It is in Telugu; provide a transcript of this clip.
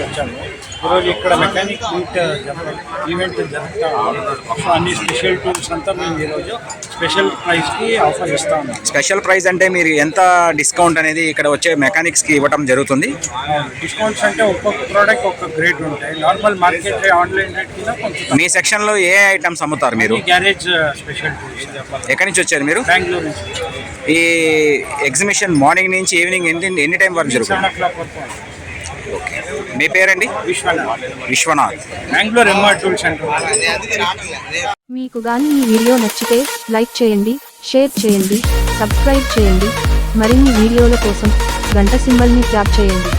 వచ్చాము. ఈరోజు ఇక్కడ మెకానిక్ ఈవెంట్ జరుగుతా అన్ని స్పెషల్ టూల్స్ అంతా మేము ఈరోజు స్పెషల్ ప్రైస్కి ఆఫర్ ఇస్తా ఉన్నాం. స్పెషల్ ప్రైస్ అంటే మీరు ఎంత డిస్కౌంట్ అనేది ఇక్కడ వచ్చే మెకానిక్స్కి ఇవ్వడం జరుగుతుంది? డిస్కౌంట్స్ అంటే ఒక్కొక్క ప్రోడక్ట్ ఒక్కొక్క గ్రేడ్ ఉంటాయి. నార్మల్ మార్కెట్ ఆన్లైన్ రేట్ కింద కొంచెం. మీ సెక్షన్లో ఏ ఐటమ్స్ అమ్ముతారు మీరు? Garage special tools. ఎక్కడి నుంచి వచ్చారు మీరు? బెంగళూరు నుంచి. ఈ ఎగ్జిబిషన్ మార్నింగ్ నుంచి ఈవినింగ్ ఎన్ని టైం వరకు జరుగుతుంది? 7 o'clock వరకు. ఓకే, మీ పేరండి? Vishwanath. Bengaluru MR tool centre. మీకు గాని ఈ వీడియో నచ్చితే లైక్ చేయండి, షేర్ చేయండి, సబ్స్క్రైబ్ చేయండి. మరిన్ని వీడియోల కోసం గంట సింబల్ని ట్యాప్ చేయండి.